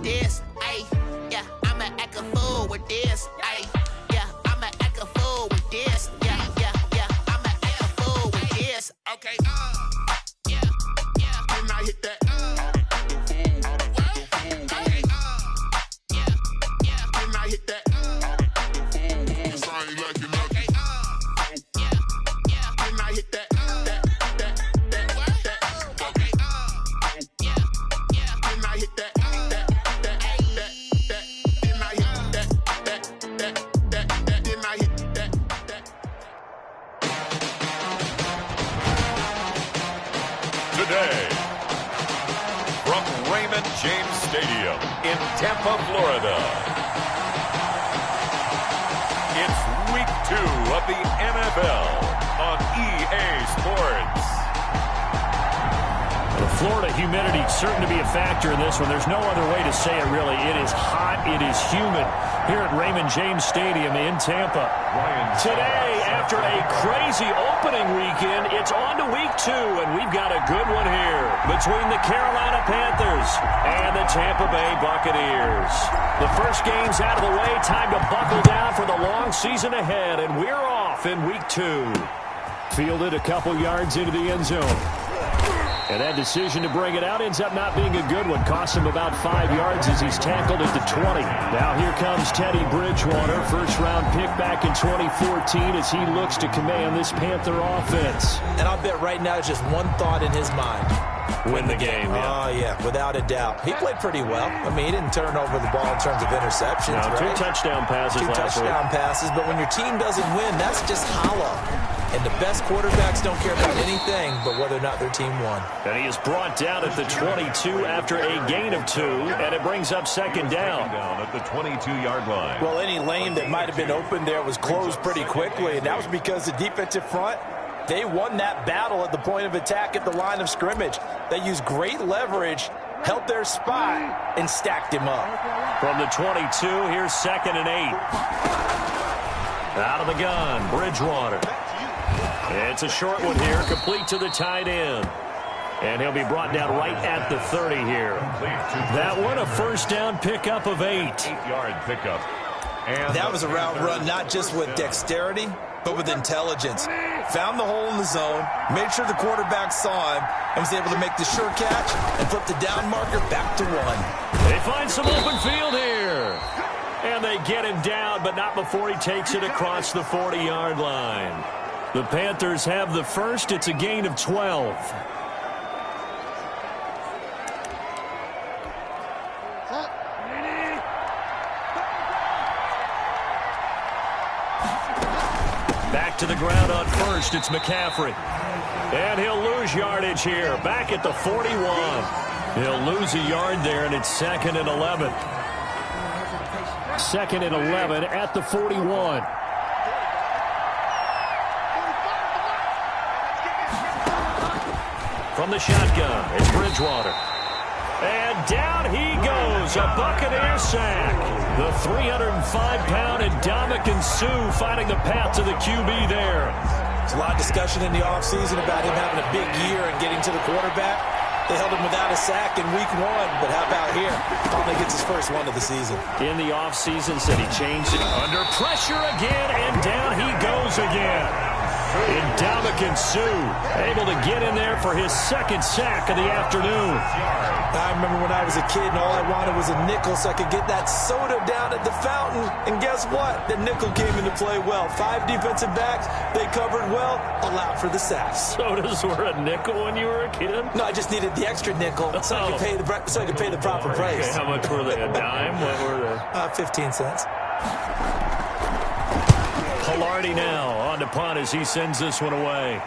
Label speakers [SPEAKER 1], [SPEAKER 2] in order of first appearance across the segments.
[SPEAKER 1] this. Ay, yeah, I'ma act a fool with this. Ay, yeah, I'ma act a fool with this. Yeah, yeah, yeah, I'ma act a fool with this. Okay, yeah, yeah. Then I hit that. Okay, yeah, yeah. Then I hit that. I ain't like it. Okay, yeah, yeah. Then I hit that.
[SPEAKER 2] Today, from Raymond James Stadium in Tampa, Florida, it's week 2 of the NFL on EA Sports.
[SPEAKER 3] The Florida humidity certain to be a factor in this one. There's no other way to say it, really. It is hot. It is humid here at Raymond James Stadium in Tampa. Today, after a crazy opening weekend, it's on to week 2, and we've got a good one here between the Carolina Panthers and the Tampa Bay Buccaneers. The first game's out of the way. Time to buckle down for the long season ahead, and we're off in week 2. Fielded a couple yards into the end zone. And that decision to bring it out ends up not being a good one. Costs him about 5 yards as he's tackled at the 20. Now here comes Teddy Bridgewater, first-round pick back in 2014 as he looks to command this Panther offense.
[SPEAKER 4] And I'll bet right now it's just one thought in his mind.
[SPEAKER 3] Win the game, yeah.
[SPEAKER 4] Oh, yeah, without a doubt. He played pretty well. I mean, he didn't turn over the ball in terms of interceptions,
[SPEAKER 3] no,
[SPEAKER 4] right?
[SPEAKER 3] 2 touchdown passes last week.
[SPEAKER 4] 2 touchdown passes, but when your team doesn't win, that's just hollow. And the best quarterbacks don't care about anything but whether or not their team won.
[SPEAKER 3] And he is brought down at the 22 after a gain of 2, and it brings up second down.
[SPEAKER 2] Down at the 22-yard line.
[SPEAKER 5] Well, any lane that might have been open there was closed pretty quickly, and that was because the defensive front, they won that battle at the point of attack at the line of scrimmage. They used great leverage, held their spot, and stacked him up.
[SPEAKER 3] From the 22, here's 2nd and 8. Out of the gun, Bridgewater. It's a short one here, complete to the tight end. And he'll be brought down right at the 30 here. That one, a first down pickup of 8.
[SPEAKER 2] 8-yard pickup. And
[SPEAKER 4] that was a route run not just with dexterity, but with intelligence. Found the hole in the zone, made sure the quarterback saw him, and was able to make the sure catch and flip the down marker back to 1.
[SPEAKER 3] They find some open field here. And they get him down, but not before he takes it across the 40-yard line. The Panthers have the first. It's a gain of 12. Back to the ground on first. It's McCaffrey. And he'll lose yardage here. Back at the 41. He'll lose a yard there, and it's 2nd and 11. 2nd and 11 at the 41. From the shotgun, it's Bridgewater. And down he goes, a Buccaneer sack. The 305-pound Ndamukong Suh finding the path to the QB there.
[SPEAKER 4] There's a lot of discussion in the offseason about him having a big year and getting to the quarterback. They held him without a sack in week 1, but how about here? Finally gets his first one of the season.
[SPEAKER 3] In the offseason, said he changed it. Under pressure again, and down he goes again. Ndamukong Suh able to get in there for his 2nd sack of the afternoon.
[SPEAKER 4] I remember when I was a kid and all I wanted was a nickel so I could get that soda down at the fountain. And guess what? The nickel came into play well. 5 defensive backs, they covered well, allowed for the sacks.
[SPEAKER 3] Sodas were a nickel when you were a kid?
[SPEAKER 4] No, I just needed the extra nickel so I could pay the proper price.
[SPEAKER 3] Okay, how much were they? A dime? What were they?
[SPEAKER 4] 15 cents.
[SPEAKER 3] Pilardi now on to punt as he sends this one away.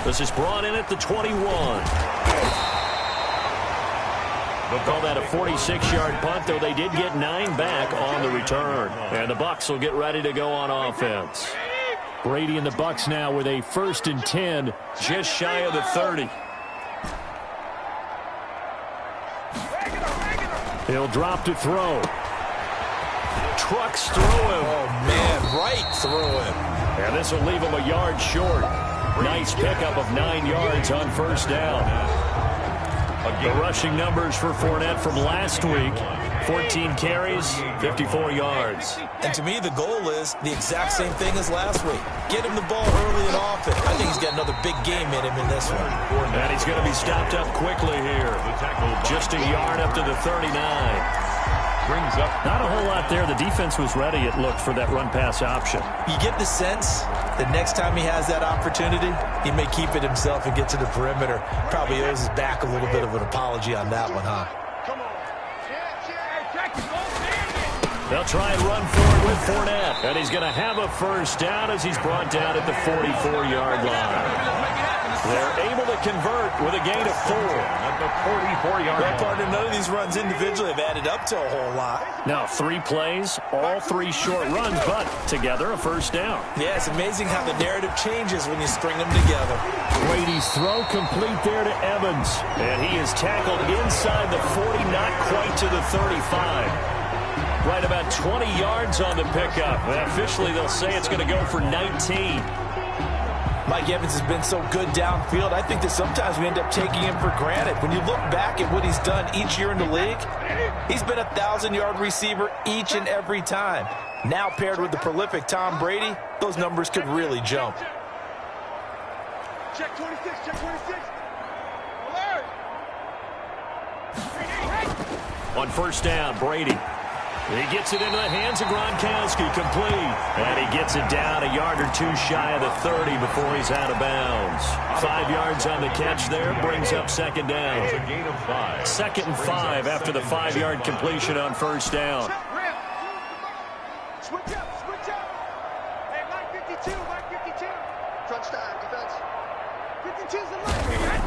[SPEAKER 3] This is brought in at the 21. They'll call that a 46-yard punt, though they did get 9 back on the return. And the Bucs will get ready to go on offense. Brady and the Bucs now with a 1st and 10, just shy of the 30. He'll drop to throw. Trucks through him.
[SPEAKER 4] Oh, man, right through him.
[SPEAKER 3] And this will leave him a yard short. Nice pickup of 9 yards on first down. The rushing numbers for Fournette from last week, 14 carries, 54 yards.
[SPEAKER 4] And to me, the goal is the exact same thing as last week. Get him the ball early and often. I think he's got another big game in him in this one.
[SPEAKER 3] And he's going to be stopped up quickly here. Just a yard up to the 39.
[SPEAKER 2] Brings up.
[SPEAKER 3] Not a whole lot there. The defense was ready, it looked, for that run-pass option.
[SPEAKER 4] You get the sense that next time he has that opportunity, he may keep it himself and get to the perimeter. Probably owes his back a little bit of an apology on that one, huh?
[SPEAKER 3] They'll try and run forward with Fournette. And he's going to have a first down as he's brought down at the 44-yard line. They're able to convert with a gain of 4 at the 44-yard line.
[SPEAKER 4] Partner, none of these runs individually have added up to a whole lot.
[SPEAKER 3] Now 3 plays, all 3 short runs, but together a first down.
[SPEAKER 4] Yeah, it's amazing how the narrative changes when you string them together.
[SPEAKER 3] Brady's throw complete there to Evans. And he is tackled inside the 40, not quite to the 35. Right about 20 yards on the pickup. And officially, they'll say it's going to go for 19.
[SPEAKER 4] Mike Evans has been so good downfield. I think that sometimes we end up taking him for granted. When you look back at what he's done each year in the league, he's been a 1,000-yard receiver each and every time. Now paired with the prolific Tom Brady, those numbers could really jump.
[SPEAKER 6] Check 26, check 26. Alert!
[SPEAKER 3] On first down, Brady. He gets it into the hands of Gronkowski, complete. And he gets it down a yard or 2 shy of the 30 before he's out of bounds. 5 yards on the catch there, brings up second down.
[SPEAKER 2] It's a gain of 5.
[SPEAKER 3] 2nd and 5 after the 5-yard completion on first down.
[SPEAKER 6] Switch up, switch up. Hey, Mike 52, Mike 52. Crunch time, defense. 52's the line.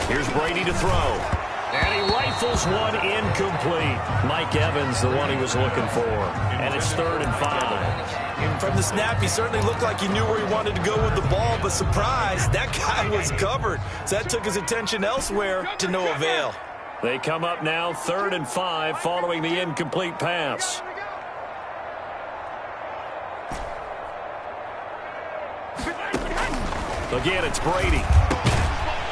[SPEAKER 3] Here's Brady to throw. And he rifles one incomplete. Mike Evans, the one he was looking for. And it's 3rd and 5.
[SPEAKER 4] From the snap, he certainly looked like he knew where he wanted to go with the ball, but surprise, that guy was covered. So that took his attention elsewhere to no avail.
[SPEAKER 3] They come up now 3rd and 5 following the incomplete pass. Again, it's Brady.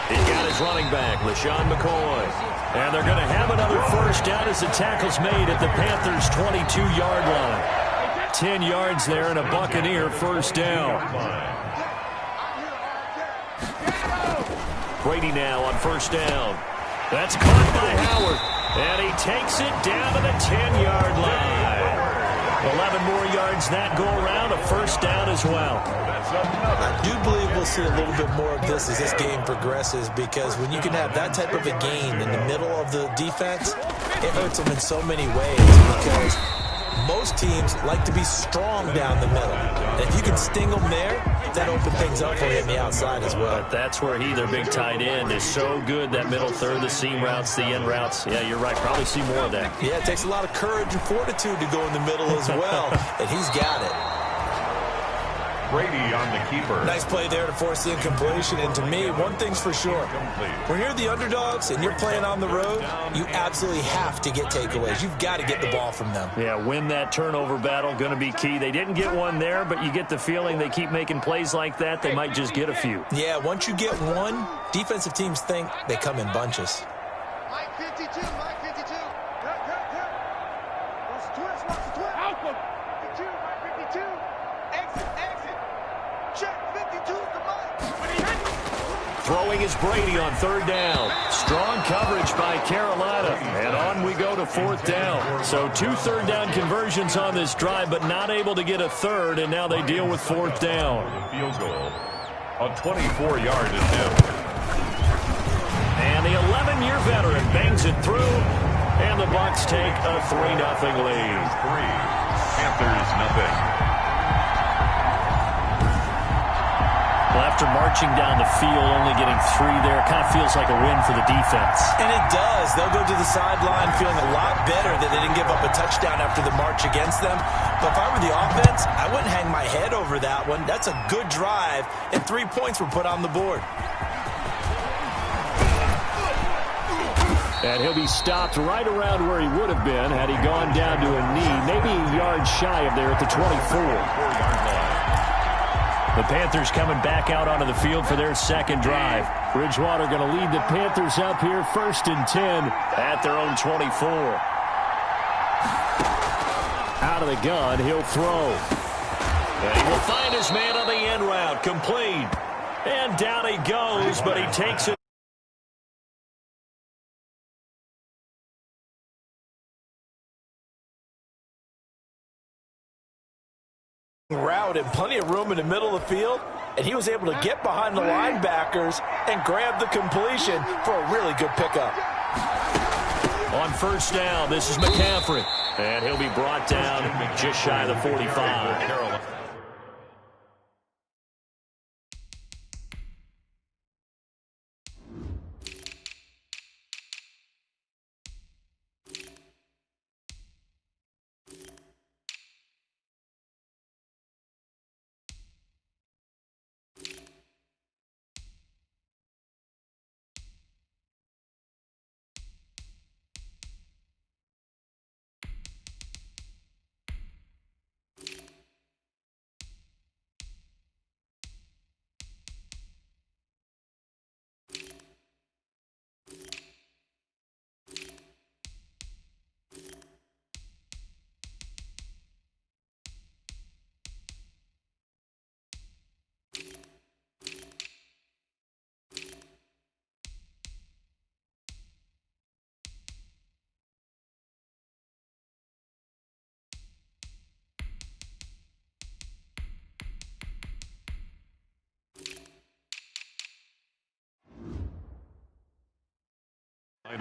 [SPEAKER 3] He's got his running back, LaShawn McCoy. And they're going to have another first down as the tackle's made at the Panthers' 22-yard line. 10 yards there and a Buccaneer first down. Brady now on first down. That's caught by Howard. And he takes it down to the 10-yard line. 11 more yards that go around, a first down as well.
[SPEAKER 4] I do believe we'll see a little bit more of this as this game progresses, because when you can have that type of a gain in the middle of the defense, it hurts them in so many ways, because most teams like to be strong down the middle. And if you can sting them there, that opens things up for you on the outside as well.
[SPEAKER 3] But that's where their big tight end, is so good, that middle third, the seam routes, the end routes. Yeah, you're right. Probably see more of that.
[SPEAKER 4] Yeah, it takes a lot of courage and fortitude to go in the middle as well, and he's got it.
[SPEAKER 2] Brady on the keeper.
[SPEAKER 4] Nice play there to force the incompletion. And to me, one thing's for sure. When you're the underdogs and you're playing on the road, you absolutely have to get takeaways. You've got to get the ball from them.
[SPEAKER 3] Yeah, win that turnover battle, going to be key. They didn't get one there, but you get the feeling they keep making plays like that, they might just get a few.
[SPEAKER 4] Yeah, once you get one, defensive teams think they come in bunches.
[SPEAKER 6] Mike 52, Mike 52. Watch the twist, watch the twist. Alpha. 52, Mike 52. Exit, exit. Check 52 to Mike.
[SPEAKER 3] Throwing is Brady on 3rd down. Strong coverage by Carolina. And on we go to 4th down. So 2 3rd down conversions on this drive, but not able to get a 3rd, and now they deal with 4th down.
[SPEAKER 2] Field goal. A 24-yard attempt.
[SPEAKER 3] And the 11-year veteran bangs it through, and the Bucs take a 3-0 lead.
[SPEAKER 2] 3. Panthers 0.
[SPEAKER 3] Well, after marching down the field, only getting 3 there, it kind of feels like a win for the defense.
[SPEAKER 4] And it does. They'll go to the sideline feeling a lot better that they didn't give up a touchdown after the march against them. But if I were the offense, I wouldn't hang my head over that one. That's a good drive, and 3 points were put on the board.
[SPEAKER 3] And he'll be stopped right around where he would have been had he gone down to a knee, maybe a yard shy of there at the 24.
[SPEAKER 2] 4-yard line.
[SPEAKER 3] The Panthers coming back out onto the field for their second drive. Bridgewater going to lead the Panthers up here 1st and 10 at their own 24. Out of the gun, he'll throw. And he will find his man on the end route. Complete. And down he goes, but he takes it.
[SPEAKER 5] Route and plenty of room in the middle of the field, and he was able to get behind the linebackers and grab the completion for a really good pickup.
[SPEAKER 3] On 1st down, this is McCaffrey, and he'll be brought down just shy of the 45.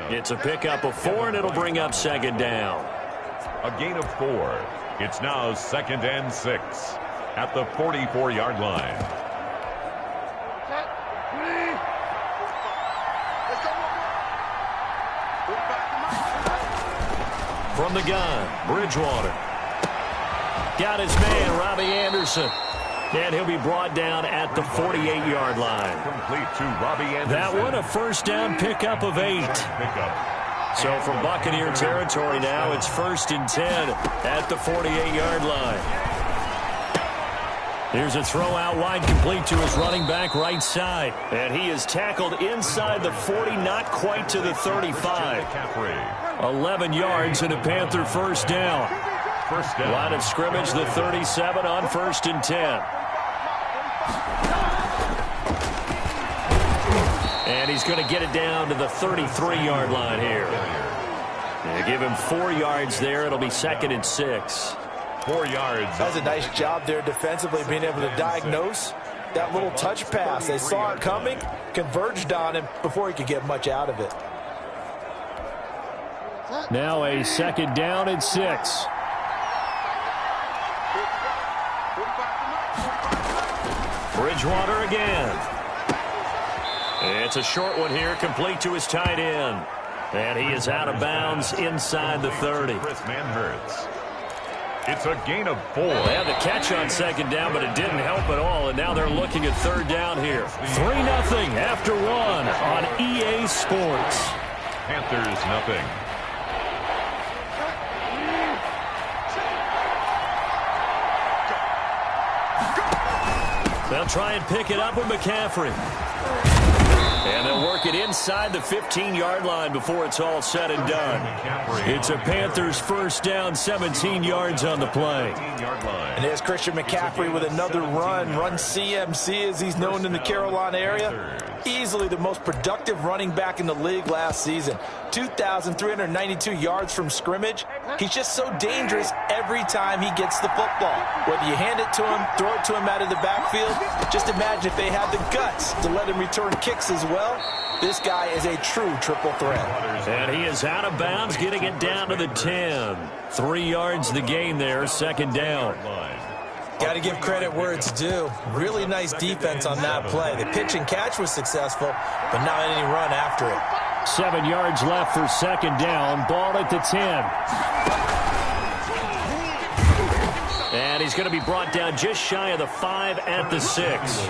[SPEAKER 3] It's a pickup of 4, and it'll bring up 2nd down.
[SPEAKER 2] A gain of 4. It's now 2nd and 6 at the 44-yard line.
[SPEAKER 3] From the gun, Bridgewater. Got his man, Robbie Anderson. And he'll be brought down at the 48-yard line.
[SPEAKER 2] Complete to Robbie Anderson.
[SPEAKER 3] That one, a 1st down pickup of 8. So from Buccaneer territory now, it's 1st and 10 at the 48-yard line. Here's a throw out wide, complete to his running back right side. And he is tackled inside the 40, not quite to the 35. 11 yards and a Panther 1st down. Line of scrimmage, the 37 on 1st and 10. And he's going to get it down to the 33-yard line here. They give him 4 yards there. It'll be 2nd and 6.
[SPEAKER 2] 4 yards.
[SPEAKER 5] That's a nice job there defensively, being able to diagnose that little touch pass. They saw it coming, converged on him before he could get much out of it.
[SPEAKER 3] Now a 2nd down and 6. Bridgewater again. It's a short one here, complete to his tight end. And he is out of bounds inside the 30.
[SPEAKER 2] It's a gain of 4.
[SPEAKER 3] They had the catch on 2nd down, but it didn't help at all. And now they're looking at 3rd down here. 3-0 after 1 on EA Sports.
[SPEAKER 2] Panthers nothing.
[SPEAKER 3] They'll try and pick it up with McCaffrey. And they'll work it inside the 15-yard line before it's all said and done. It's a Panthers 1st down, 17 yards on the play.
[SPEAKER 5] And there's Christian McCaffrey with another run CMC as he's known in the Carolina area. Easily the most productive running back in the league last season. 2,392 yards from scrimmage. He's just so dangerous every time he gets the football. Whether you hand it to him, throw it to him out of the backfield, just imagine if they had the guts to let him return kicks as well. This guy is a true triple threat.
[SPEAKER 3] And he is out of bounds, getting it down to the 10. 3 yards the gain there, 2nd down.
[SPEAKER 4] Got to give credit where it's due. Really nice defense on that play. The pitch and catch was successful, but not any run after it.
[SPEAKER 3] 7 yards left for 2nd down. Ball at the 10. And he's going to be brought down just shy of the 5 at the 6.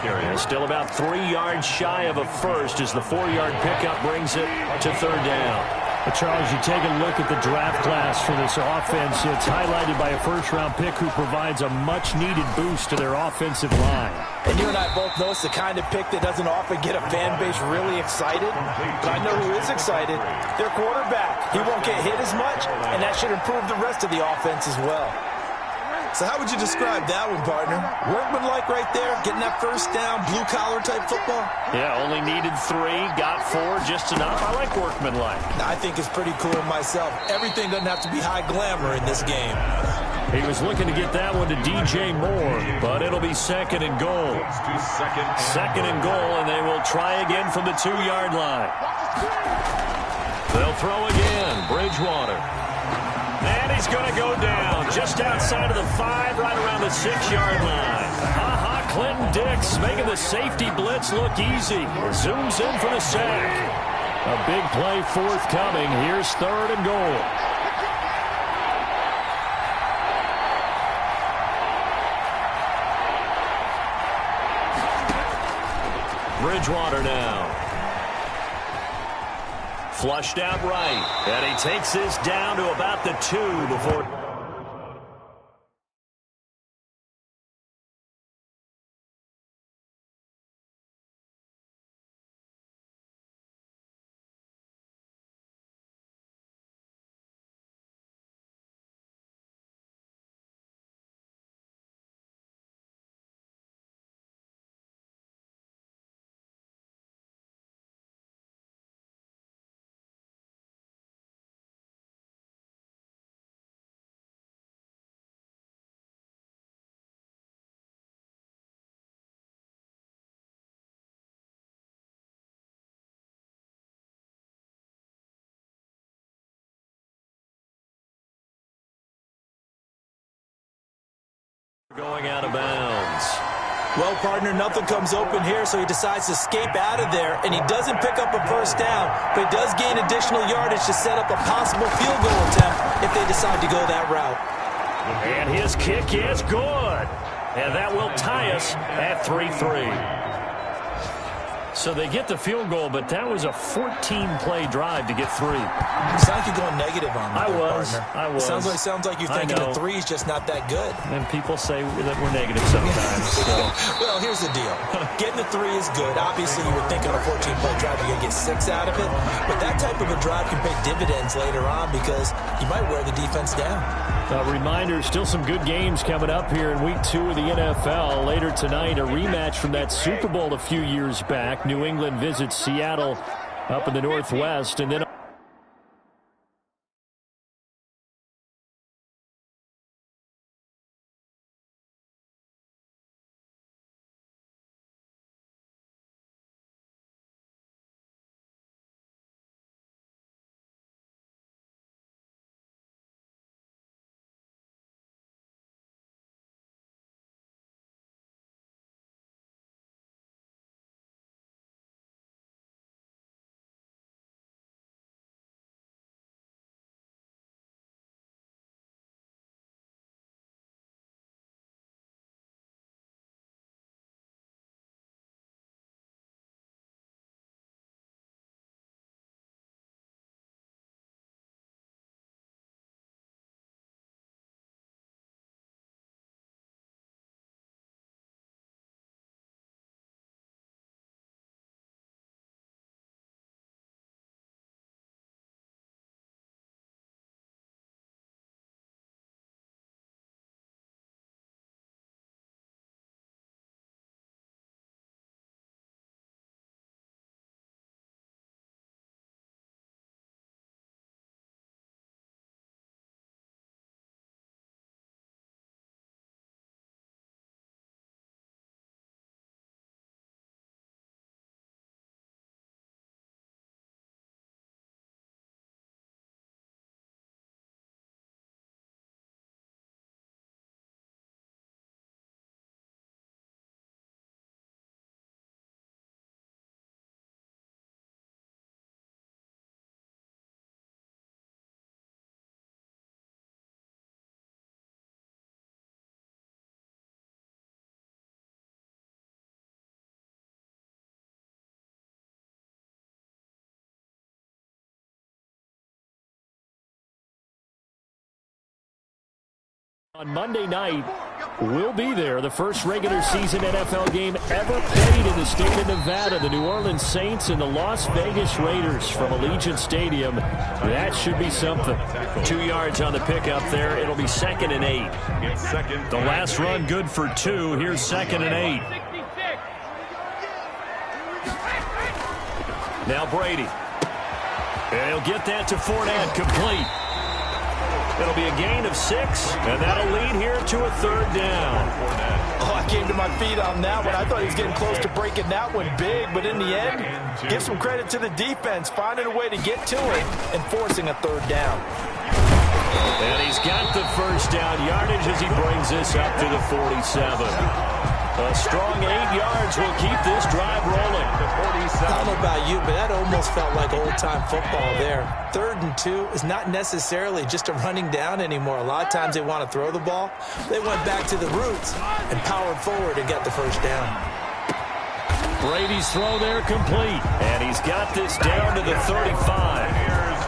[SPEAKER 3] And still about 3 yards shy of a first as the 4-yard pickup brings it to 3rd down. But Charles, you take a look at the draft class for this offense. It's highlighted by a first-round pick who provides a much-needed boost to their offensive line.
[SPEAKER 5] And you and I both know it's the kind of pick that doesn't often get a fan base really excited. But I know who is excited. Their quarterback. He won't get hit as much, and that should improve the rest of the offense as well.
[SPEAKER 4] So how would you describe that one, partner? Workmanlike right there, getting that first down, blue-collar type football?
[SPEAKER 3] Yeah, only needed 3, got 4, just enough. I like workmanlike.
[SPEAKER 4] I think it's pretty cool myself. Everything doesn't have to be high glamour in this game.
[SPEAKER 3] He was looking to get that one to DJ Moore, but it'll be second and goal. Second and goal, and they will try again from the 2-yard line. They'll throw again. Bridgewater. And he's going to go down just outside of the 5, right around the 6-yard line. Clinton Dix making the safety blitz look easy. Zooms in for the sack. A big play forthcoming. Here's third and goal. Bridgewater now. Flushed out right. And he takes this down to about the 2 before... going out of bounds.
[SPEAKER 4] Well, partner, nothing comes open here, so he decides to escape out of there, and he doesn't pick up a first down, but he does gain additional yardage to set up a possible field goal attempt if they decide to go that route.
[SPEAKER 3] And his kick is good. And that will tie us at 3-3. So they get the field goal, but that was a 14-play drive to get 3.
[SPEAKER 4] It sounds like you're going negative on me,
[SPEAKER 3] I was.
[SPEAKER 4] Sounds like you're thinking the 3 is just not that good.
[SPEAKER 3] And people say that we're negative sometimes. So.
[SPEAKER 4] Well, here's the deal. Getting the 3 is good. Obviously, you would think on a 14-play drive you're going to get 6 out of it. But that type of a drive can pay dividends later on because you might wear the defense down.
[SPEAKER 3] A reminder, still some good games coming up here in week 2 of the NFL. Later tonight, a rematch from that Super Bowl a few years back. New England visits Seattle up in the Northwest, and then On Monday night, we'll be there. The first regular season NFL game ever played in the state of Nevada. The New Orleans Saints and the Las Vegas Raiders from Allegiant Stadium. That should be something. 2 yards on the pickup there. It'll be 2nd and 8. The last run good for 2. Here's 2nd and 8. Now Brady. And he'll get that to Fournette, complete. It'll be a gain of 6, and that'll lead here to a 3rd down.
[SPEAKER 5] Oh, I came to my feet on that one. I thought he was getting close to breaking that one big, but in the end, give some credit to the defense, finding a way to get to it and forcing a 3rd down.
[SPEAKER 3] And he's got the first down yardage as he brings this up to the 47. A strong 8 yards will keep this drive rolling.
[SPEAKER 4] I don't know about you, but that almost felt like old-time football there. 3rd and 2 is not necessarily just a running down anymore. A lot of times they want to throw the ball. They went back to the roots and powered forward and got the first down.
[SPEAKER 3] Brady's throw there complete. And he's got this down to the 35.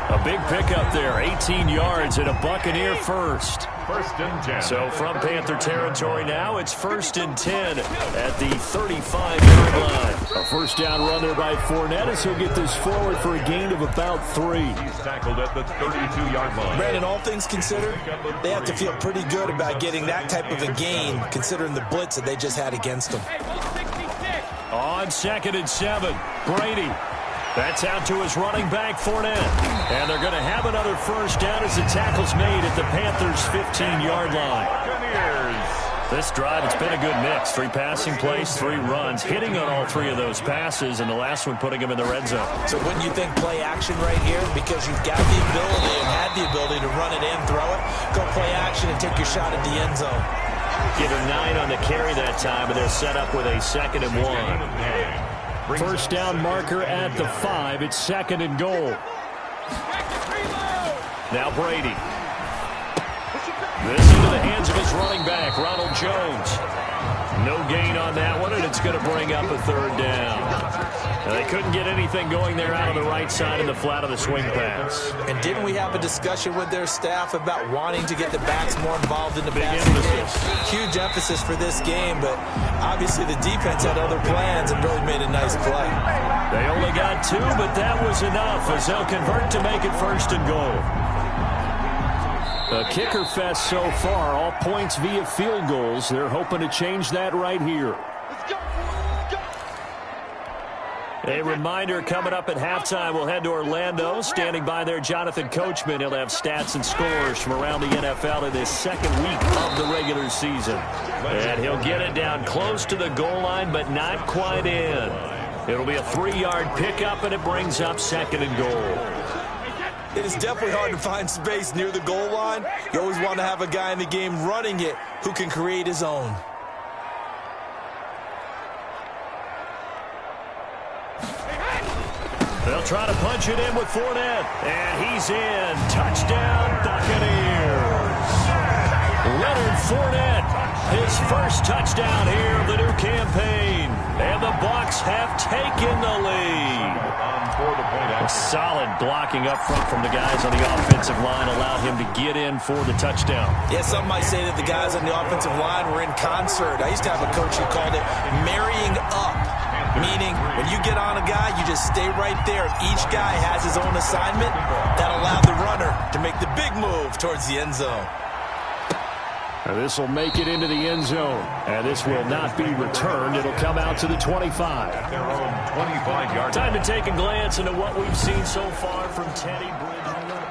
[SPEAKER 3] A big pickup there, 18 yards and a Buccaneer first.
[SPEAKER 2] 1st and 10.
[SPEAKER 3] So from Panther territory now, it's 1st and 10 at the 35-yard line. A first down run there by Fournette as he'll get this forward for a gain of about 3.
[SPEAKER 2] He's tackled at the 32-yard line.
[SPEAKER 4] Brandon, all things considered, they have to feel pretty good about getting that type of a gain considering the blitz that they just had against them.
[SPEAKER 3] On 2nd and 7, Brady. That's out to his running back, Fournette. And they're going to have another first down as the tackle's made at the Panthers' 15-yard line.
[SPEAKER 2] Buccaneers.
[SPEAKER 3] This drive, it's been a good mix. 3 passing plays, 3 runs, hitting on all 3 of those passes, and the last one putting him in the red zone.
[SPEAKER 4] So wouldn't you think play action right here? Because you've got the ability and had the ability to run it in, throw it, go play action and take your shot at the end zone.
[SPEAKER 3] Give him 9 on the carry that time, and they're set up with a 2nd and 1. First down marker at the 5. It's 2nd and goal. Now Brady. This into the hands of his running back, Ronald Jones. No gain on that one, and it's going to bring up a 3rd down. Now, they couldn't get anything going there out on the right side in the flat of the swing pass.
[SPEAKER 4] And didn't we have a discussion with their staff about wanting to get the backs more involved in the passing game? Huge emphasis for this game, but obviously the defense had other plans and really made a nice play.
[SPEAKER 3] They only got 2, but that was enough as they'll convert to make it 1st and goal. A kicker fest so far, all points via field goals. They're hoping to change that right here. A reminder coming up at halftime, we'll head to Orlando. Standing by there, Jonathan Coachman. He'll have stats and scores from around the NFL in this 2nd week of the regular season. And he'll get it down close to the goal line, but not quite in. It'll be a 3-yard pickup, and it brings up 2nd and goal.
[SPEAKER 4] It is definitely hard to find space near the goal line. You always want to have a guy in the game running it who can create his own.
[SPEAKER 3] They'll try to punch it in with Fournette. And he's in. Touchdown, Buccaneers. Leonard Fournette, his first touchdown here of the new campaign. And the Bucs have taken the lead. Solid blocking up front from the guys on the offensive line allowed him to get in for the touchdown.
[SPEAKER 4] Yeah, some might say that the guys on the offensive line were in concert. I used to have a coach who called it marrying up, meaning when you get on a guy, you just stay right there. Each guy has his own assignment that allowed the runner to make the big move towards the end zone.
[SPEAKER 3] This will make it into the end zone. And this will not be returned. It'll come out to the 25.
[SPEAKER 2] Their own 25-yard.
[SPEAKER 3] Time to take a glance into what we've seen so far from Teddy Bridgewater.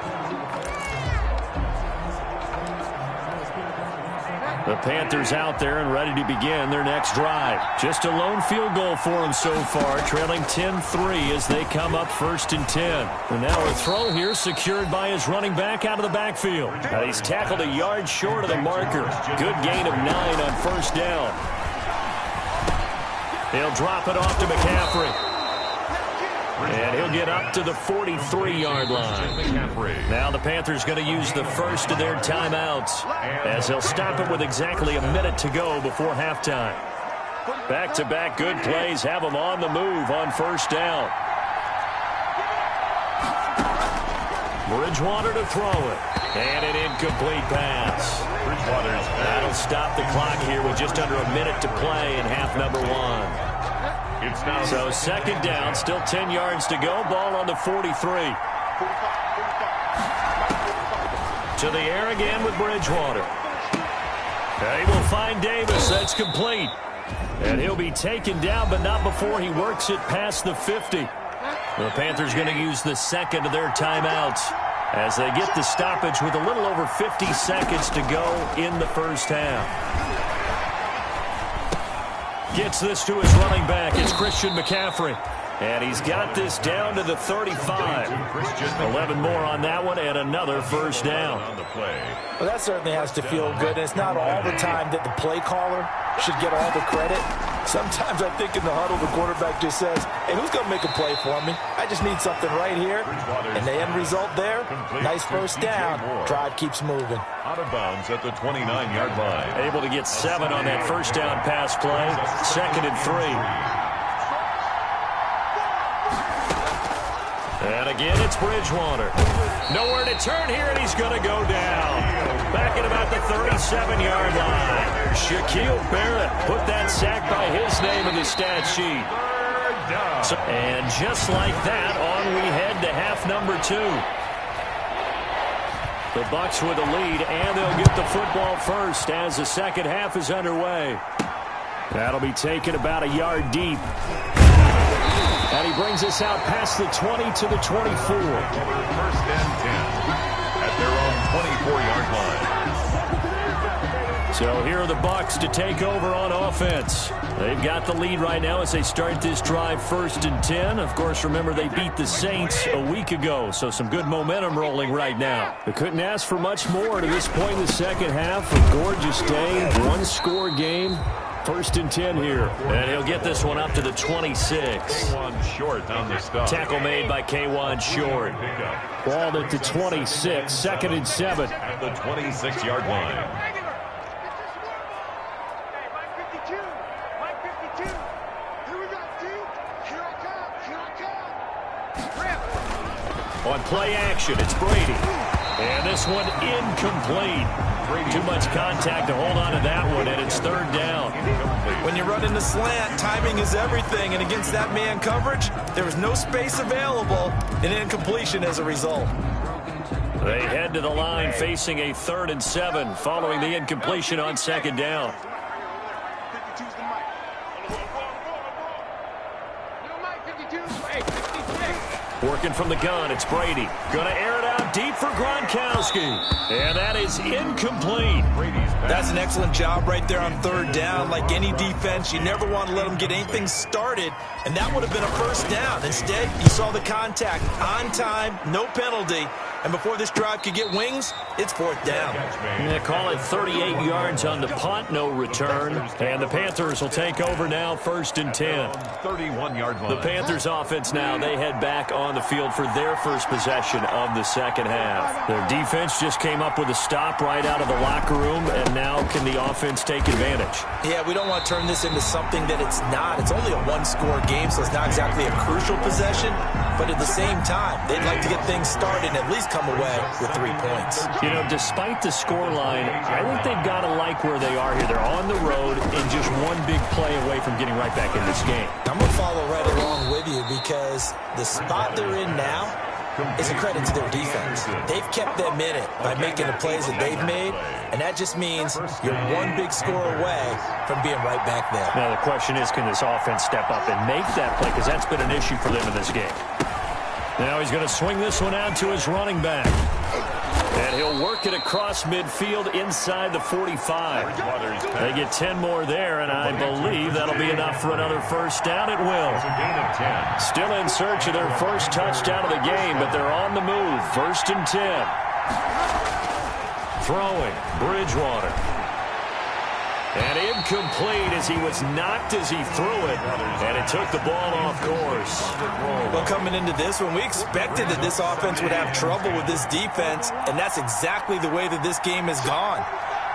[SPEAKER 3] The Panthers out there and ready to begin their next drive. Just a lone field goal for them so far, trailing 10-3 as they come up 1st and 10. And now a throw here secured by his running back out of the backfield. Now he's tackled a yard short of the marker. Good gain of 9 on 1st down. He'll drop it off to McCaffrey. And he'll get up to the 43-yard line. Now the Panthers going to use the first of their timeouts as they'll stop it with exactly a minute to go before halftime. Back-to-back good plays have them on the move on 1st down. Bridgewater to throw it. And an incomplete pass. That'll stop the clock here with just under a minute to play in half number one. So second down, still 10 yards to go. Ball on the 43. To the air again with Bridgewater. They will find Davis. That's complete. And he'll be taken down, but not before he works it past the 50. The Panthers going to use the second of their timeouts as they get the stoppage with a little over 50 seconds to go in the first half. Gets this to his running back. It's Christian McCaffrey. And he's got this down to the 35. 11 more on that one and another first down.
[SPEAKER 5] Well, that certainly has to feel good. And it's not all the time that the play caller should get all the credit. Sometimes I think in the huddle, the quarterback just says, hey, who's going to make a play for me? I just need something right here. And the end result there, nice first down. Drive keeps moving.
[SPEAKER 2] Out of bounds at the 29-yard line.
[SPEAKER 3] Able to get 7 on that first down pass play. 2nd and 3. And again, it's Bridgewater. Nowhere to turn here, and he's going to go down. Back at about the 37-yard line. Shaquille Barrett put that sack by his name in the stat sheet. And just like that, on we head to half number 2. The Bucs with a lead, and they'll get the football first as the second half is underway. That'll be taken about a yard deep. And he brings us out past the 20 to the 24.
[SPEAKER 2] First and 10 at their own 24-yard line.
[SPEAKER 3] So here are the Bucs to take over on offense. They've got the lead right now as they start this drive 1st and 10. Of course, remember they beat the Saints a week ago, so some good momentum rolling right now. They couldn't ask for much more to this point in the second half. A gorgeous day, one-score game. 1st and 10 here. And he'll get this one up to the 26.
[SPEAKER 2] Short on the stop.
[SPEAKER 3] Tackle made by K1 Short. Ball at the 26. 2nd and 7.
[SPEAKER 2] At the 26-yard line.
[SPEAKER 3] On play action, it's Brady. And this one incomplete. Too much contact to hold on to that one, and it's 3rd down.
[SPEAKER 4] When you're running the slant, timing is everything, and against that man coverage, there was no space available, and incompletion as a result.
[SPEAKER 3] They head to the line facing a 3rd and 7 following the incompletion on 2nd down. Working from the gun, it's Brady. Going to air it out deep for Gronkowski. And that is incomplete.
[SPEAKER 4] That's an excellent job right there on 3rd down. Like any defense, you never want to let them get anything started, and that would have been a first down. Instead, you saw the contact on time, no penalty, and before this drive could get wings, it's 4th down.
[SPEAKER 3] Yeah, call it 38 yards on the punt, no return. And the Panthers will take over now, 1st and 10.
[SPEAKER 2] 31-yard line.
[SPEAKER 3] The Panthers offense now, they head back on the field for their first possession of the second half. Their defense just came up with a stop right out of the locker room, and now can the offense take advantage?
[SPEAKER 4] Yeah, we don't want to turn this into something that it's not. It's only a one-score game, so it's not exactly a crucial possession, but at the same time, they'd like to get things started and at least come away with 3 points.
[SPEAKER 3] You know, despite the scoreline, I think they've got to like where they are here. They're on the road and just one big play away from getting right back in this game.
[SPEAKER 4] I'm going to follow right along with you because the spot they're in now is a credit to their defense. They've kept them in it by making the plays that they've made, and that just means you're one big score away from being right back there.
[SPEAKER 3] Now the question is, can this offense step up and make that play? Because that's been an issue for them in this game. Now he's going to swing this one out to his running back. And he'll work it across midfield inside the 45. They get 10 more there, and I believe that'll be enough for another first down. It will. Still in search of their first touchdown of the game, but they're on the move. 1st and 10. Throwing, Bridgewater. And incomplete as he was knocked as he threw it. And it took the ball off course.
[SPEAKER 4] Well, coming into this one, we expected that this offense would have trouble with this defense, and that's exactly the way that this game has gone.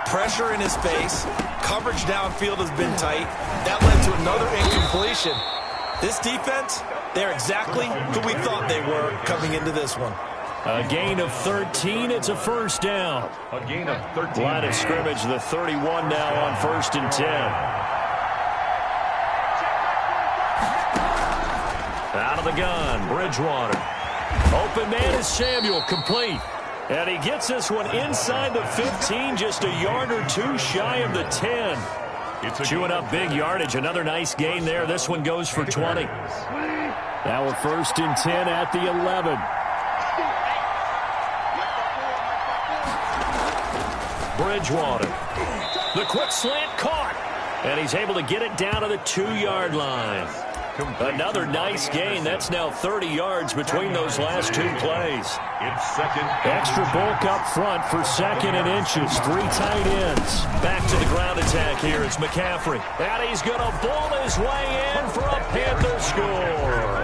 [SPEAKER 4] Pressure in his face. Coverage downfield has been tight. That led to another incompletion. This defense, they're exactly who we thought they were coming into this one.
[SPEAKER 3] A gain of 13. It's a first down.
[SPEAKER 2] A gain of 13.
[SPEAKER 3] Line of scrimmage, the 31 now on 1st and 10. Out of the gun, Bridgewater. Open man is Samuel, complete. And he gets this one inside the 15, just a yard or two shy of the 10. Chewing up big yardage, another nice gain there. This one goes for 20. Now we're 1st and 10 at the 11. Bridgewater. The quick slant caught. And he's able to get it down to the 2-yard line. Another nice gain. That's now 30 yards between those last two plays.
[SPEAKER 2] It's second.
[SPEAKER 3] Extra bulk up front for 2nd and inches. 3 tight ends. Back to the ground attack here. It's McCaffrey. And he's going to ball his way in for a Panther score.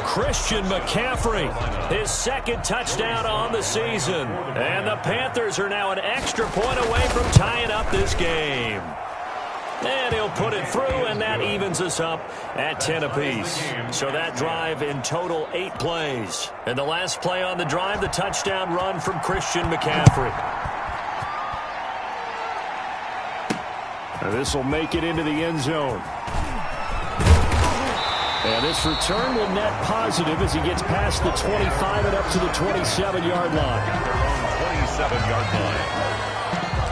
[SPEAKER 3] Christian McCaffrey, his 2nd touchdown on the season. And the Panthers are now an extra point away from tying up this game. And he'll put it through, and that evens us up at 10 apiece. So that drive in total 8 plays. And the last play on the drive, the touchdown run from Christian McCaffrey. This will make it into the end zone. And this return will net positive as he gets past the 25 and up to the 27-yard line.
[SPEAKER 2] 27-yard line.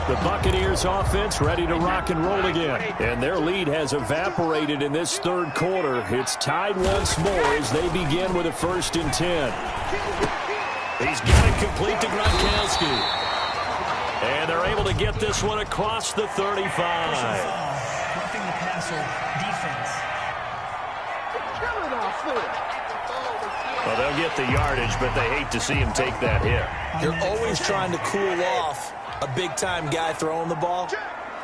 [SPEAKER 3] The Buccaneers offense ready to rock and roll again. And their lead has evaporated in this 3rd quarter. It's tied once more as they begin with a 1st and 10. He's got it complete to Gronkowski. And they're able to get this one across the 35.
[SPEAKER 7] Roughing the passer defense.
[SPEAKER 3] Well, they'll get the yardage, but they hate to see him take that hit.
[SPEAKER 4] You're always trying to cool off a big-time guy throwing the ball,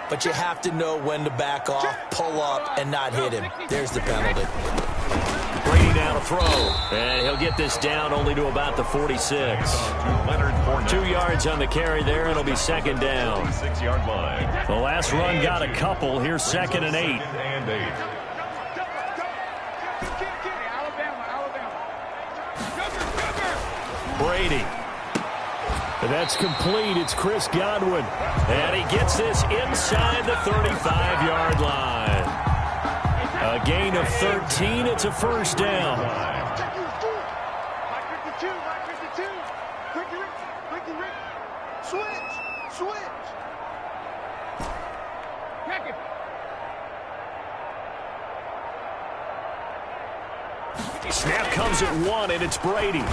[SPEAKER 4] but you have to know when to back off, pull up, and not hit him. There's the penalty.
[SPEAKER 3] Brady now to throw, and he'll get this down only to about the 46. 2 yards on the carry there, and it'll be 2nd down.
[SPEAKER 2] 6-yard line.
[SPEAKER 3] The last run got a couple. Here's 2nd and 8. Brady. That's complete. It's Chris Godwin. And he gets this inside the 35-yard line. A gain of 13. It's a first down. Snap comes at 1, and it's Brady.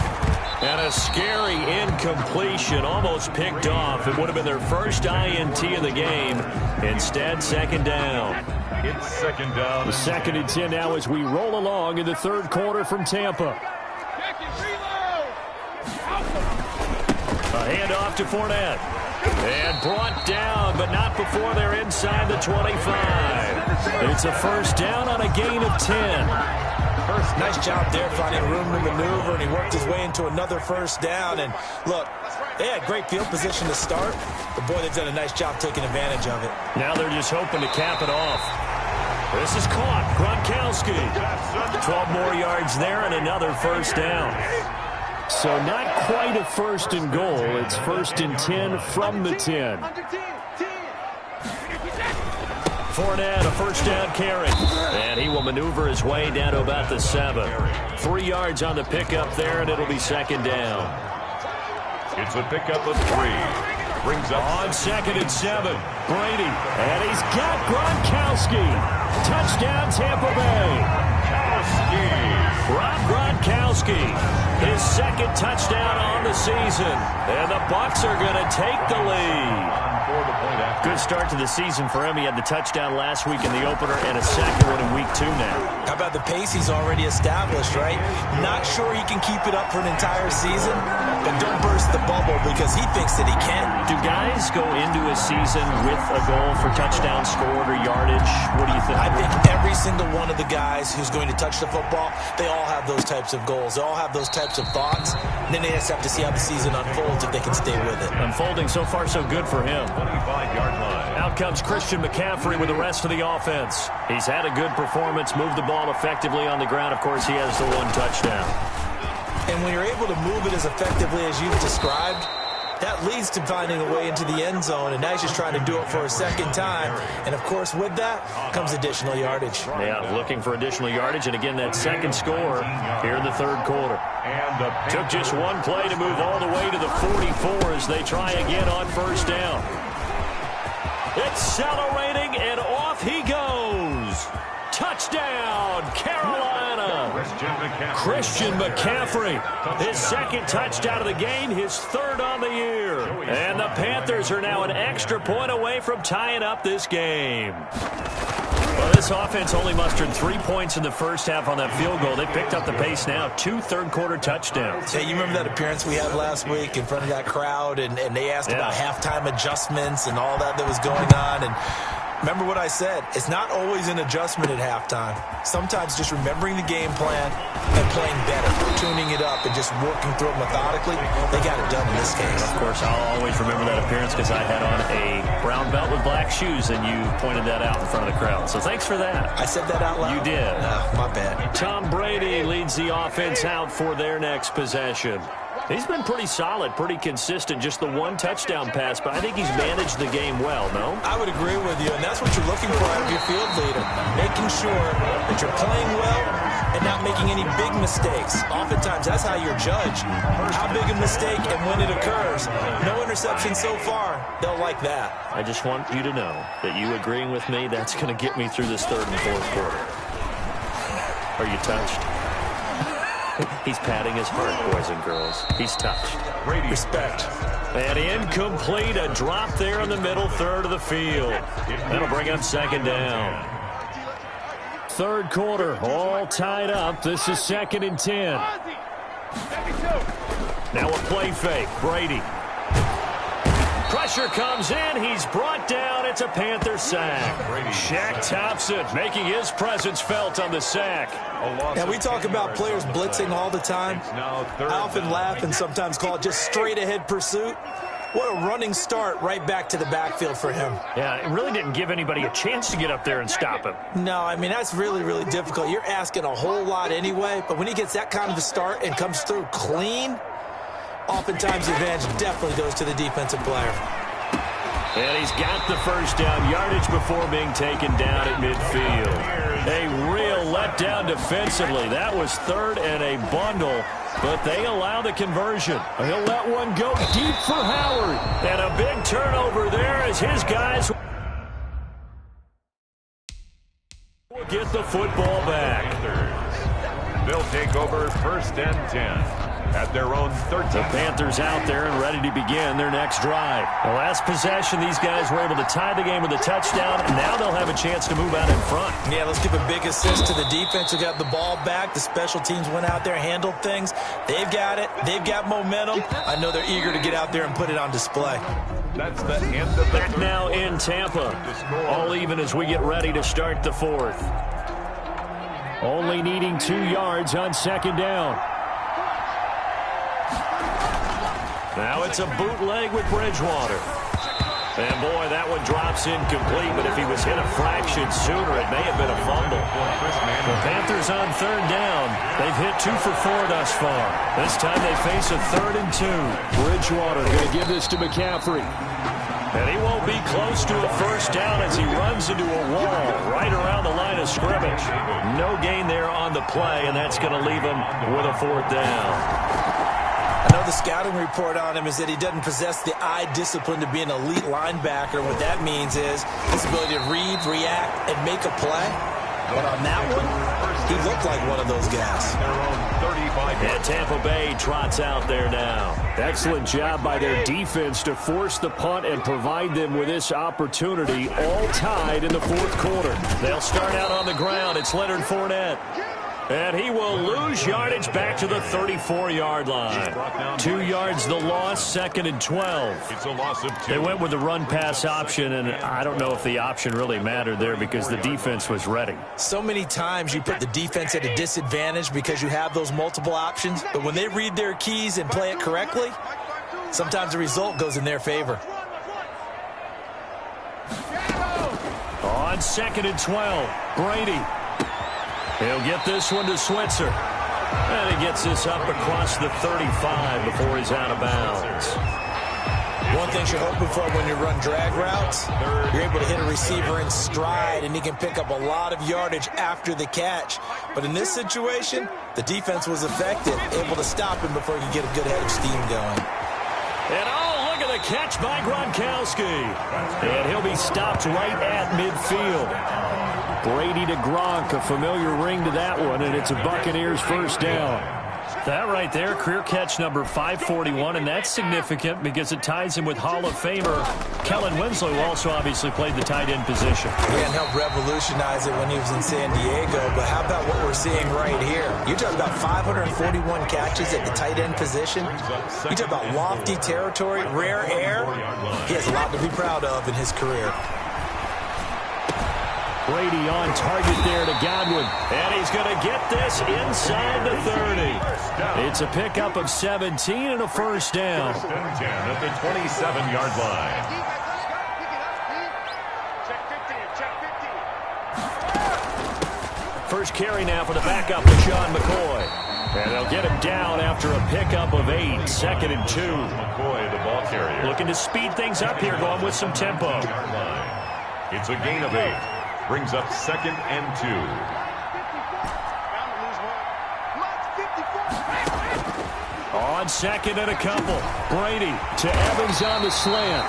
[SPEAKER 3] And a scary incompletion, almost picked off. It would have been their first INT of the game. Instead, 2nd down.
[SPEAKER 2] It's 2nd down.
[SPEAKER 3] The 2nd and 10 now as we roll along in the 3rd quarter from Tampa. A handoff to Fournette. And brought down, but not before they're inside the 25. It's a first down on a gain of 10.
[SPEAKER 4] Nice job there finding room to maneuver, and he worked his way into another first down. And look, they had great field position to start, but boy, they've done a nice job taking advantage of it.
[SPEAKER 3] Now they're just hoping to cap it off. This is caught. Gronkowski. 12 more yards there and another first down. So not quite a 1st and goal. It's 1st and 10 from the 10. Fournette, a first down carry. And he will maneuver his way down to about the 7. 3 yards on the pickup there, and it'll be 2nd down.
[SPEAKER 2] It's a pickup of 3. Brings up
[SPEAKER 3] on 2nd and 7. Brady. And he's got Gronkowski. Touchdown, Tampa Bay. Rob Gronkowski. His 2nd touchdown on the season. And the Bucs are going to take the lead. Good start to the season for him. He had the touchdown last week in the opener and a 2nd one in week 2 now.
[SPEAKER 4] How about the pace he's already established, right? Not sure he can keep it up for an entire season, but don't burst the bubble because he thinks that he can.
[SPEAKER 3] Do guys go into a season with a goal for touchdown scored or yardage? What do you think?
[SPEAKER 4] I think every single one of the guys who's going to touch the football, they all have those types of goals. They all have those types of thoughts. And then they just have to see how the season unfolds if they can stay with it.
[SPEAKER 3] Unfolding so far so good for him.
[SPEAKER 2] 25-yard line.
[SPEAKER 3] Out comes Christian McCaffrey with the rest of the offense. He's had a good performance, moved the ball effectively on the ground. Of course, he has the 1 touchdown.
[SPEAKER 4] And And when you're able to move it as effectively as you've described, that leads to finding a way into the end zone, and now he's just trying to do it for a second time. And, of course, with that comes additional yardage.
[SPEAKER 3] Yeah, looking for additional yardage, and again, that second score here in the third quarter. Took just one play to move all the way to the 44 as they try again on first down. Accelerating, and off he goes. Touchdown, Carolina. Christian McCaffrey, his second touchdown of the game, his third on the year. And the Panthers are now an extra point away from tying up this game. Well, this offense only mustered 3 points in the first half on that field goal. They picked up the pace now, 2 third-quarter touchdowns.
[SPEAKER 4] Hey, you remember that appearance we had last week in front of that crowd, and they asked about halftime adjustments and all that was going on, and remember what I said. It's not always an adjustment at halftime. Sometimes just remembering the game plan and playing better, tuning it up and just working through it methodically. They got it done in this case.
[SPEAKER 3] Of course, I'll always remember that appearance because I had on a brown belt with black shoes, and you pointed that out in front of the crowd. So thanks for that.
[SPEAKER 4] I said that out loud?
[SPEAKER 3] You did.
[SPEAKER 4] My bad.
[SPEAKER 3] Tom Brady leads the offense out for their next possession. He's been pretty solid, pretty consistent, just the one touchdown pass, but I think he's managed the game well, no?
[SPEAKER 4] I would agree with you, and that's what you're looking for out of your field leader, making sure that you're playing well and not making any big mistakes. Oftentimes, that's how you're judged. How big a mistake and when it occurs. No interception so far. They'll like that.
[SPEAKER 3] I just want you to know that you agreeing with me, that's going to get me through this third and fourth quarter. Are you touched? He's patting his heart, boys and girls. He's touched.
[SPEAKER 4] Respect.
[SPEAKER 3] And incomplete, a drop there in the middle third of the field. That'll bring up second down. Third quarter, all tied up. This is 2nd and 10. Now a play fake. Brady. Pressure comes in. He's brought down. It's a Panther sack. Shaq Thompson making his presence felt on the sack.
[SPEAKER 4] And we talk about players blitzing all the time. I often laugh and sometimes call it just straight-ahead pursuit. What a running start right back to the backfield for him.
[SPEAKER 3] Yeah, it really didn't give anybody a chance to get up there and stop him.
[SPEAKER 4] No, I mean, that's really, really difficult. You're asking a whole lot anyway, but when he gets that kind of a start and comes through clean, oftentimes the advantage definitely goes to the defensive player.
[SPEAKER 3] And he's got the first down yardage before being taken down at midfield. A real letdown defensively. That was third and a bundle, but they allow the conversion. He'll let one go deep for Howard. And a big turnover there as his guys will get the football back.
[SPEAKER 2] They'll take over 1st and 10. At their own 13.
[SPEAKER 3] The Panthers out there and ready to begin their next drive. The last possession, these guys were able to tie the game with a touchdown, and now they'll have a chance to move out in front.
[SPEAKER 4] Yeah, let's give a big assist to the defense who got the ball back. The special teams went out there, handled things. They've got it. They've got momentum. I know they're eager to get out there and put it on display.
[SPEAKER 2] That's the end of the
[SPEAKER 3] back now in Tampa. All even as we get ready to start the fourth. Only needing 2 yards on second down. Now it's a bootleg with Bridgewater. And, boy, that one drops incomplete, but if he was hit a fraction sooner, it may have been a fumble. The Panthers on third down. They've hit 2 for 4 thus far. This time they face a 3rd and 2. Bridgewater going to give this to McCaffrey. And he won't be close to a first down as he runs into a wall right around the line of scrimmage. No gain there on the play, and that's going to leave him with a 4th down.
[SPEAKER 4] I know the scouting report on him is that he doesn't possess the eye discipline to be an elite linebacker. What that means is his ability to read, react, and make a play. But on that one, he looked like one of those guys.
[SPEAKER 3] And Tampa Bay trots out there now. Excellent job by their defense to force the punt and provide them with this opportunity, all tied in the fourth quarter. They'll start out on the ground. It's Leonard Fournette. And he will lose yardage back to the 34-yard line. 2 yards the loss, 2nd and 12.
[SPEAKER 2] It's a loss of 2.
[SPEAKER 3] They went with the run-pass option, and I don't know if the option really mattered there because the defense was ready.
[SPEAKER 4] So many times you put the defense at a disadvantage because you have those multiple options, but when they read their keys and play it correctly, sometimes the result goes in their favor.
[SPEAKER 3] On 2nd and 12, Brady. He'll get this one to Switzer. And he gets this up across the 35 before he's out of bounds.
[SPEAKER 5] One thing you're hoping for when you run drag routes, you're able to hit a receiver in stride, and he can pick up a lot of yardage after the catch. But in this situation, the defense was effective, able to stop him before he could get a good head of steam going.
[SPEAKER 3] And oh, look at the catch by Gronkowski. And he'll be stopped right at midfield. Brady to Gronk, a familiar ring to that one, and it's a Buccaneers first down. That right there, career catch number 541, and that's significant because it ties him with Hall of Famer Kellen Winslow, who also obviously played the tight end position.
[SPEAKER 5] Yeah, and helped revolutionize it when he was in San Diego, but how about what we're seeing right here? You're talking about 541 catches at the tight end position. You talk about lofty territory, rare air. He has a lot to be proud of in his career.
[SPEAKER 3] Brady on target there to Godwin. And he's going to get this inside the 30. It's a pickup of 17 and a first down.
[SPEAKER 2] First and 10 at the 27-yard line.
[SPEAKER 3] First carry now for the backup, LaShawn McCoy. And they'll get him down after a pickup of 8. 2nd and 2.
[SPEAKER 2] McCoy, the ball carrier.
[SPEAKER 3] Looking to speed things up here, going with some tempo.
[SPEAKER 2] It's a gain of 8. Brings up 2nd and 2.
[SPEAKER 3] On 2nd and a couple. Brady to Evans on the slant.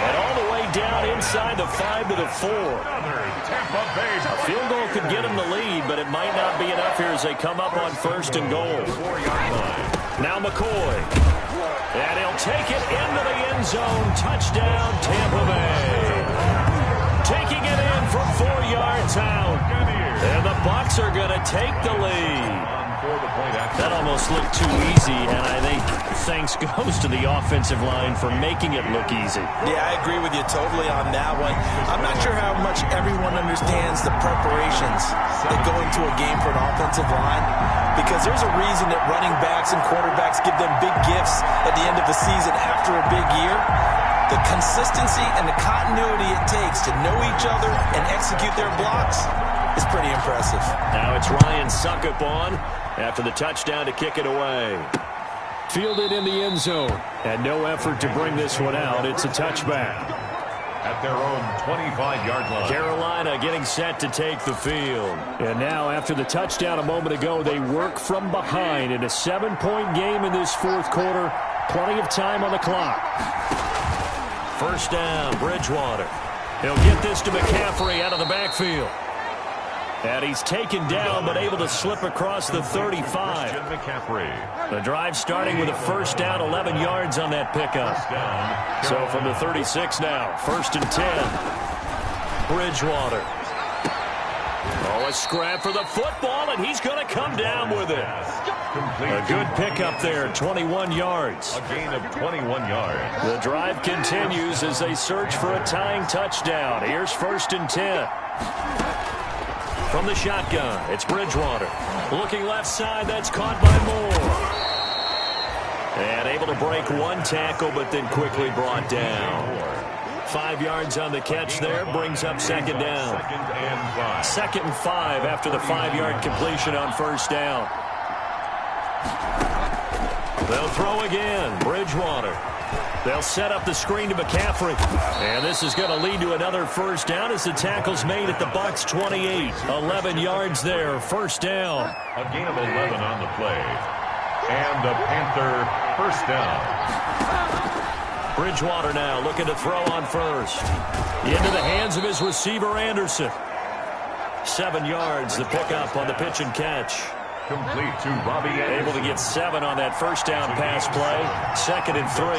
[SPEAKER 3] And all the way down inside the 5 to the 4. A field goal could get him the lead, but it might not be enough here as they come up on 1st and goal. Now McCoy. And he'll take it into the end zone. Touchdown, Tampa Bay. Taking it in from 4 yards out. And the Bucs are going to take the lead. That almost looked too easy, and I think thanks goes to the offensive line for making it look easy.
[SPEAKER 5] Yeah, I agree with you totally on that one. I'm not sure how much everyone understands the preparations that go into a game for an offensive line, because there's a reason that running backs and quarterbacks give them big gifts at the end of the season after a big year. The consistency and the continuity it takes to know each other and execute their blocks is pretty impressive.
[SPEAKER 3] Now it's Ryan Suckup on after the touchdown to kick it away. Fielded in the end zone, and no effort to bring this one out. It's a touchback.
[SPEAKER 2] At their own 25-yard line.
[SPEAKER 3] Carolina getting set to take the field. And now after the touchdown a moment ago, they work from behind in a 7-point game in this 4th quarter. Plenty of time on the clock. First down, Bridgewater. He'll get this to McCaffrey out of the backfield. And he's taken down, but able to slip across the 35. The drive starting with a first down, 11 yards on that pickup. So from the 36 now, 1st and 10. Bridgewater. Oh, a scrap for the football, and he's going to come down with it. A good pickup there, 21 yards.
[SPEAKER 2] A gain of 21 yards.
[SPEAKER 3] The drive continues as they search for a tying touchdown. Here's 1st and 10. From the shotgun, it's Bridgewater. Looking left side, that's caught by Moore. And able to break one tackle, but then quickly brought down. 5 yards on the catch there, brings up 2nd down. 2nd and 5 after the 5-yard completion on 1st down. They'll throw again, Bridgewater. They'll set up the screen to McCaffrey. And this is going to lead to another first down as the tackle's made at the Bucs 28. 11 yards there, first down.
[SPEAKER 2] A gain of 11 on the play. And the Panther first down.
[SPEAKER 3] Bridgewater now looking to throw on first. Into the hands of his receiver, Anderson. 7 yards, the pickup on the pitch and catch.
[SPEAKER 2] Complete to Robbie Anderson.
[SPEAKER 3] Able to get 7 on that first down pass play. 2nd and 3.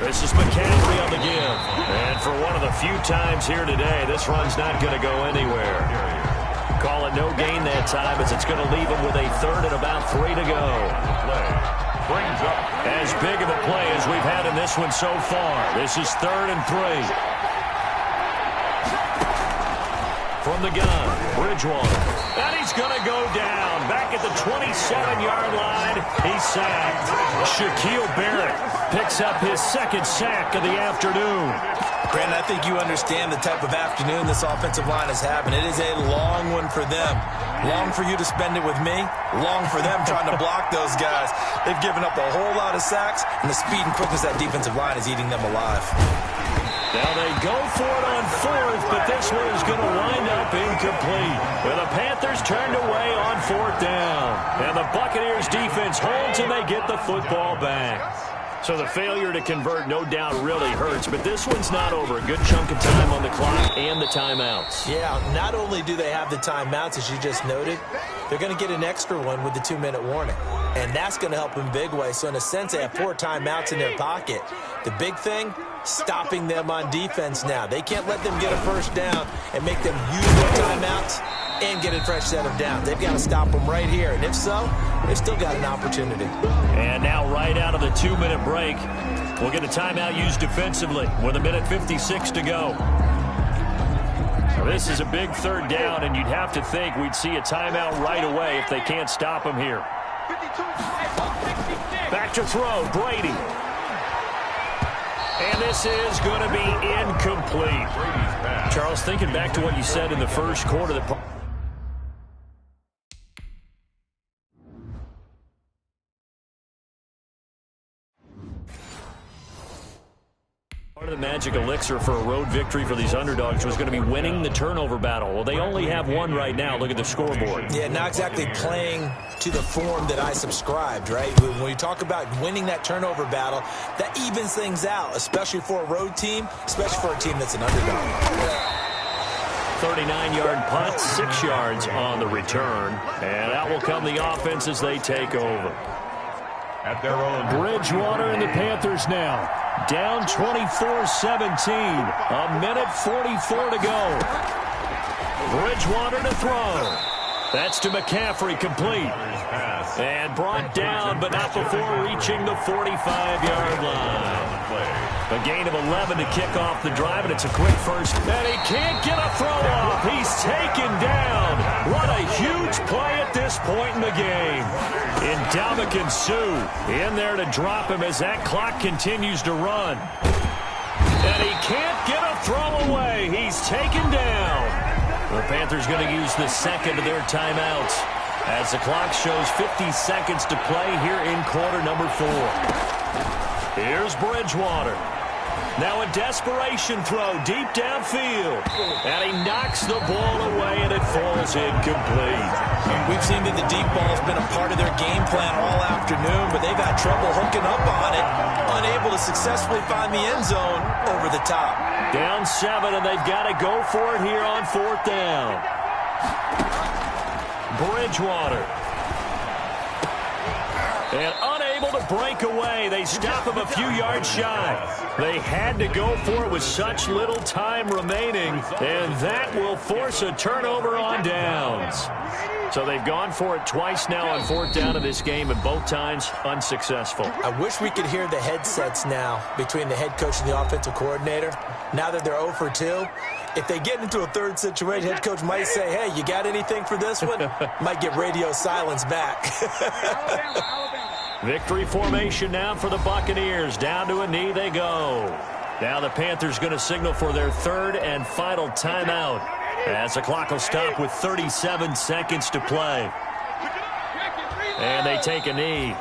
[SPEAKER 3] This is McCaffrey on the give. And for one of the few times here today, this run's not going to go anywhere. Call it no gain that time as it's going to leave him with a 3rd and about 3 to go.
[SPEAKER 2] Brings up
[SPEAKER 3] as big of a play as we've had in this one so far. This is 3rd and 3. From from the gun. Bridgewater. And he's going to go down. Back at the 27-yard line. He's sacked. Shaquille Barrett picks up his second sack of the afternoon.
[SPEAKER 5] Brandon, I think you understand the type of afternoon this offensive line is having. It is a long one for them. Long for you to spend it with me. Long for them trying to block those guys. They've given up a whole lot of sacks, and the speed and quickness of that defensive line is eating them alive.
[SPEAKER 3] Now they go for it on fourth, but this one is going to wind up incomplete. And the Panthers turned away on fourth down. And the Buccaneers defense holds, and they get the football back. So the failure to convert no doubt really hurts, but this one's not over. A good chunk of time on the clock and the timeouts.
[SPEAKER 4] Yeah, not only do they have the timeouts, as you just noted, they're going to get an extra one with the 2-minute warning. And that's going to help in big way. So in a sense, they have 4 timeouts in their pocket. The big thing, stopping them on defense now. They can't let them get a first down and make them use their timeouts and get a fresh set of downs. They've got to stop them right here. And if so, they've still got an opportunity.
[SPEAKER 3] And now right out of the 2-minute break, we'll get a timeout used defensively with 1:56 to go. Now this is a big third down, and you'd have to think we'd see a timeout right away if they can't stop him here. Back to throw, Brady. And this is going to be incomplete. Charles, thinking back to what you said in the first quarter, part of the magic elixir for a road victory for these underdogs was going to be winning the turnover battle. Well, they only have one right now. Look at the scoreboard.
[SPEAKER 4] Yeah, not exactly playing to the form that I subscribed, right? When we talk about winning that turnover battle, that evens things out, especially for a road team, especially for a team that's an underdog.
[SPEAKER 3] 39-yard punt, 6 yards on the return. And out will come the offense as they take over.
[SPEAKER 2] At their own.
[SPEAKER 3] Bridgewater and the Panthers now. Down 24-17. 1:44 to go. Bridgewater to throw. That's to McCaffrey, complete. And brought down, but not before reaching the 45-yard line. A gain of 11 to kick off the drive, and it's a quick first. And he can't get a throw off. He's taken down. What a huge play at this point in the game. Ndamukong Suh in there to drop him as that clock continues to run. And he can't get a throw away. He's taken down. The Panthers going to use the second of their timeouts as the clock shows 50 seconds to play here in quarter number 4. Here's Bridgewater. Now a desperation throw deep downfield. And he knocks the ball away, and it falls incomplete.
[SPEAKER 4] We've seen that the deep ball's been a part of their game plan all afternoon, but they've had trouble hooking up on it, unable to successfully find the end zone over the top.
[SPEAKER 3] Down 7, and they've got to go for it here on 4th down. Bridgewater. And unable to break away. They stop him a few yards shy. They had to go for it with such little time remaining, and that will force a turnover on downs. So they've gone for it twice now on 4th down in this game, and both times unsuccessful.
[SPEAKER 4] I wish we could hear the headsets now between the head coach and the offensive coordinator. Now that they're 0 for 2, if they get into a third situation, head coach might say, hey, you got anything for this one? Might get radio silence back.
[SPEAKER 3] Victory formation now for the Buccaneers. Down to a knee they go. Now the Panthers going to signal for their third and final timeout as the clock will stop with 37 seconds to play. And they take a knee.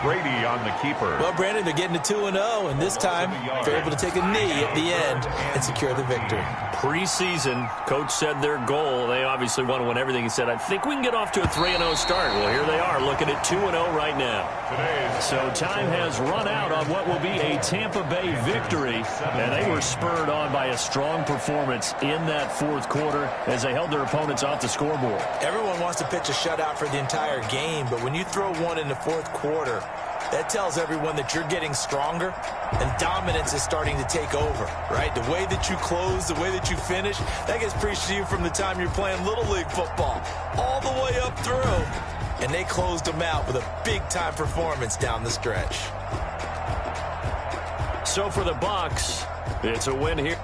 [SPEAKER 2] Brady on the keeper.
[SPEAKER 4] Well, Brandon, they're getting to 2-0, and this time they're able to take a knee at the end and secure the victory.
[SPEAKER 3] Preseason, coach said their goal, they obviously want to win everything. He said, I think we can get off to a 3-0 start. Well, here they are looking at 2-0 right now. So time has run out on what will be a Tampa Bay victory, and they were spurred on by a strong performance in that 4th quarter as they held their opponents off the scoreboard.
[SPEAKER 4] Everyone wants to pitch a shutout for the entire game, but when you throw one in the 4th quarter, that tells everyone that you're getting stronger and dominance is starting to take over, right? The way that you close, the way that you finish, that gets preached to you from the time you're playing Little League football all the way up through. And they closed them out with a big-time performance down the stretch.
[SPEAKER 3] So for the Bucs, it's a win here.